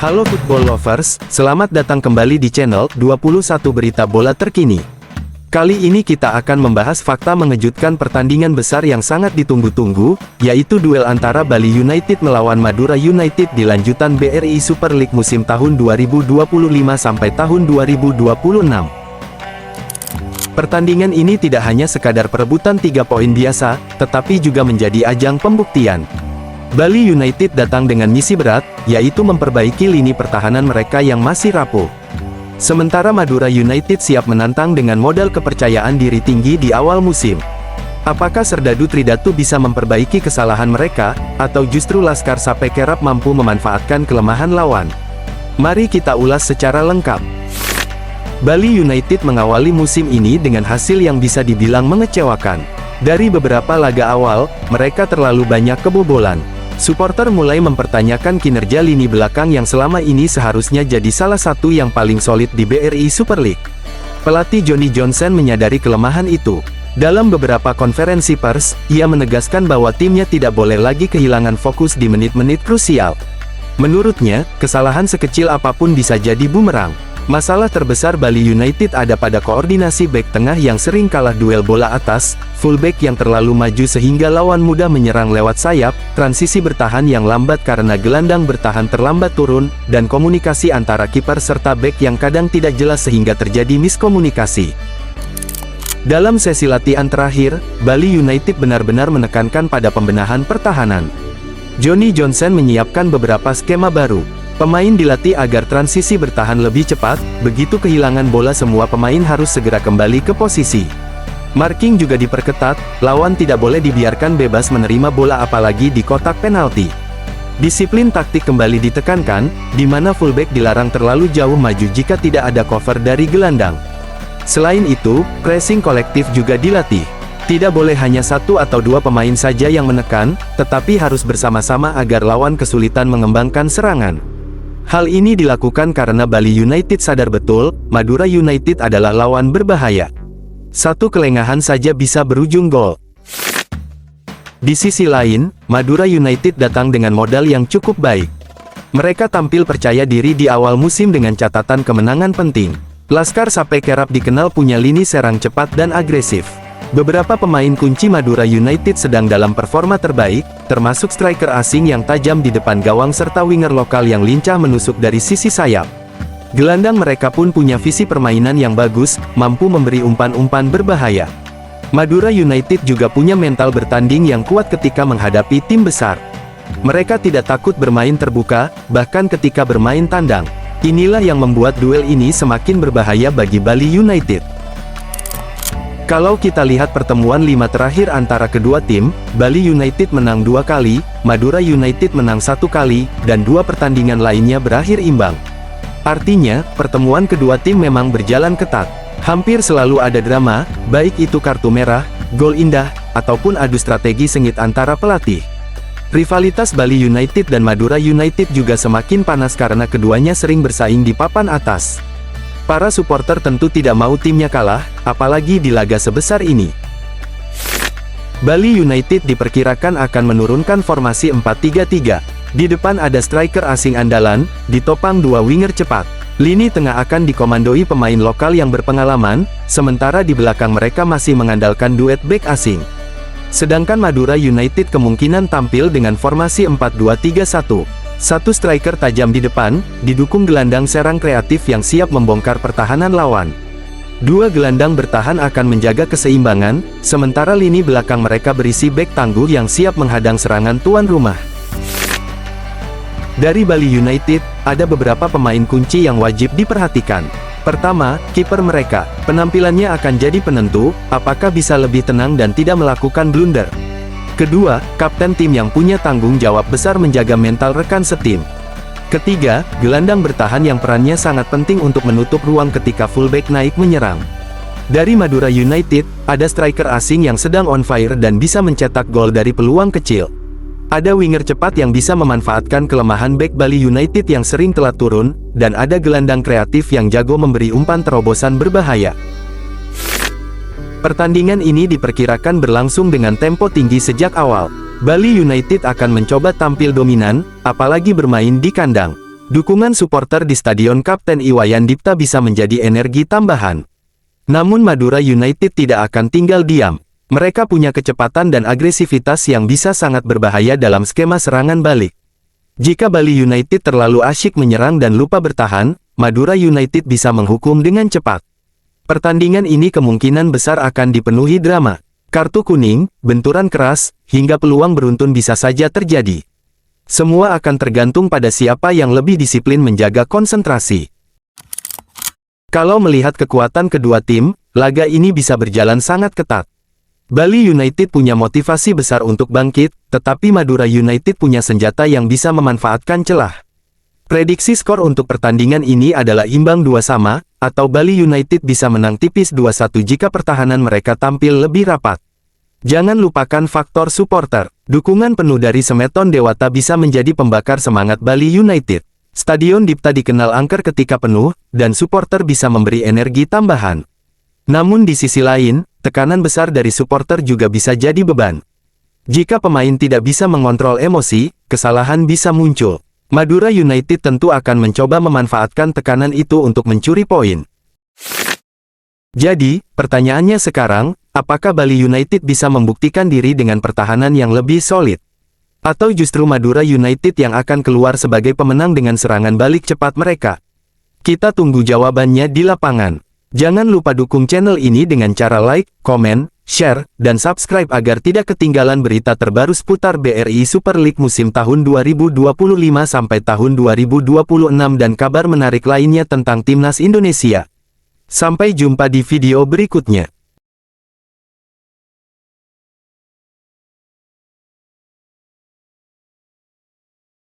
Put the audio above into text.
Halo football lovers, selamat datang kembali di channel 21 Berita Bola Terkini. Kali ini kita akan membahas fakta mengejutkan pertandingan besar yang sangat ditunggu-tunggu, yaitu duel antara Bali United melawan Madura United di lanjutan BRI Super League musim tahun 2025 sampai tahun 2026. Pertandingan ini tidak hanya sekadar perebutan 3 poin biasa, tetapi juga menjadi ajang pembuktian. Bali United datang dengan misi berat, yaitu memperbaiki lini pertahanan mereka yang masih rapuh. Sementara Madura United siap menantang dengan modal kepercayaan diri tinggi di awal musim. Apakah Serdadu Tridatu bisa memperbaiki kesalahan mereka, atau justru Laskar Sape kerap mampu memanfaatkan kelemahan lawan? Mari kita ulas secara lengkap. Bali United mengawali musim ini dengan hasil yang bisa dibilang mengecewakan. Dari beberapa laga awal, mereka terlalu banyak kebobolan. Supporter mulai mempertanyakan kinerja lini belakang yang selama ini seharusnya jadi salah satu yang paling solid di BRI Super League. Pelatih Johnny Johnson menyadari kelemahan itu. Dalam beberapa konferensi pers, ia menegaskan bahwa timnya tidak boleh lagi kehilangan fokus di menit-menit krusial. Menurutnya, kesalahan sekecil apapun bisa jadi bumerang. Masalah terbesar Bali United ada pada koordinasi bek tengah yang sering kalah duel bola atas, fullback yang terlalu maju sehingga lawan mudah menyerang lewat sayap, transisi bertahan yang lambat karena gelandang bertahan terlambat turun, dan komunikasi antara kiper serta bek yang kadang tidak jelas sehingga terjadi miskomunikasi. Dalam sesi latihan terakhir, Bali United benar-benar menekankan pada pembenahan pertahanan. Johnny Johnson menyiapkan beberapa skema baru. Pemain dilatih agar transisi bertahan lebih cepat, begitu kehilangan bola semua pemain harus segera kembali ke posisi. Marking juga diperketat, lawan tidak boleh dibiarkan bebas menerima bola apalagi di kotak penalti. Disiplin taktik kembali ditekankan, di mana fullback dilarang terlalu jauh maju jika tidak ada cover dari gelandang. Selain itu, pressing kolektif juga dilatih. Tidak boleh hanya satu atau dua pemain saja yang menekan, tetapi harus bersama-sama agar lawan kesulitan mengembangkan serangan. Hal ini dilakukan karena Bali United sadar betul, Madura United adalah lawan berbahaya. Satu kelengahan saja bisa berujung gol. Di sisi lain, Madura United datang dengan modal yang cukup baik. Mereka tampil percaya diri di awal musim dengan catatan kemenangan penting. Laskar Sape kerap dikenal punya lini serang cepat dan agresif. Beberapa pemain kunci Madura United sedang dalam performa terbaik, termasuk striker asing yang tajam di depan gawang serta winger lokal yang lincah menusuk dari sisi sayap. Gelandang mereka pun punya visi permainan yang bagus, mampu memberi umpan-umpan berbahaya. Madura United juga punya mental bertanding yang kuat ketika menghadapi tim besar. Mereka tidak takut bermain terbuka, bahkan ketika bermain tandang. Inilah yang membuat duel ini semakin berbahaya bagi Bali United. Kalau kita lihat pertemuan 5 terakhir antara kedua tim, Bali United menang 2 kali, Madura United menang 1 kali, dan 2 pertandingan lainnya berakhir imbang. Artinya, pertemuan kedua tim memang berjalan ketat. Hampir selalu ada drama, baik itu kartu merah, gol indah, ataupun adu strategi sengit antara pelatih. Rivalitas Bali United dan Madura United juga semakin panas karena keduanya sering bersaing di papan atas. Para supporter tentu tidak mau timnya kalah, apalagi di laga sebesar ini. Bali United diperkirakan akan menurunkan formasi 4-3-3. Di depan ada striker asing andalan, ditopang 2 winger cepat. Lini tengah akan dikomandoi pemain lokal yang berpengalaman, sementara di belakang mereka masih mengandalkan duet bek asing. Sedangkan Madura United kemungkinan tampil dengan formasi 4-2-3-1. Satu striker tajam di depan, didukung gelandang serang kreatif yang siap membongkar pertahanan lawan. 2 gelandang bertahan akan menjaga keseimbangan, sementara lini belakang mereka berisi bek tangguh yang siap menghadang serangan tuan rumah. Dari Bali United, ada beberapa pemain kunci yang wajib diperhatikan. Pertama, kiper mereka. Penampilannya akan jadi penentu, apakah bisa lebih tenang dan tidak melakukan blunder. Kedua, kapten tim yang punya tanggung jawab besar menjaga mental rekan setim. Ketiga, gelandang bertahan yang perannya sangat penting untuk menutup ruang ketika fullback naik menyerang. Dari Madura United, ada striker asing yang sedang on fire dan bisa mencetak gol dari peluang kecil. Ada winger cepat yang bisa memanfaatkan kelemahan bek Bali United yang sering telat turun, dan ada gelandang kreatif yang jago memberi umpan terobosan berbahaya. Pertandingan ini diperkirakan berlangsung dengan tempo tinggi sejak awal. Bali United akan mencoba tampil dominan, apalagi bermain di kandang. Dukungan supporter di Stadion Kapten Iwayan Dipta bisa menjadi energi tambahan. Namun Madura United tidak akan tinggal diam. Mereka punya kecepatan dan agresivitas yang bisa sangat berbahaya dalam skema serangan balik. Jika Bali United terlalu asyik menyerang dan lupa bertahan, Madura United bisa menghukum dengan cepat. Pertandingan ini kemungkinan besar akan dipenuhi drama. Kartu kuning, benturan keras, hingga peluang beruntun bisa saja terjadi. Semua akan tergantung pada siapa yang lebih disiplin menjaga konsentrasi. Kalau melihat kekuatan kedua tim, laga ini bisa berjalan sangat ketat. Bali United punya motivasi besar untuk bangkit, tetapi Madura United punya senjata yang bisa memanfaatkan celah. Prediksi skor untuk pertandingan ini adalah imbang 2-2, atau Bali United bisa menang tipis 2-1 jika pertahanan mereka tampil lebih rapat. Jangan lupakan faktor supporter. Dukungan penuh dari Semeton Dewata bisa menjadi pembakar semangat Bali United. Stadion Dipta dikenal angker ketika penuh, dan supporter bisa memberi energi tambahan. Namun di sisi lain, tekanan besar dari supporter juga bisa jadi beban. Jika pemain tidak bisa mengontrol emosi, kesalahan bisa muncul. Madura United tentu akan mencoba memanfaatkan tekanan itu untuk mencuri poin. Jadi, pertanyaannya sekarang, apakah Bali United bisa membuktikan diri dengan pertahanan yang lebih solid? Atau justru Madura United yang akan keluar sebagai pemenang dengan serangan balik cepat mereka? Kita tunggu jawabannya di lapangan. Jangan lupa dukung channel ini dengan cara like, komen, share, dan subscribe agar tidak ketinggalan berita terbaru seputar BRI Super League musim tahun 2025 sampai tahun 2026 dan kabar menarik lainnya tentang Timnas Indonesia. Sampai jumpa di video berikutnya.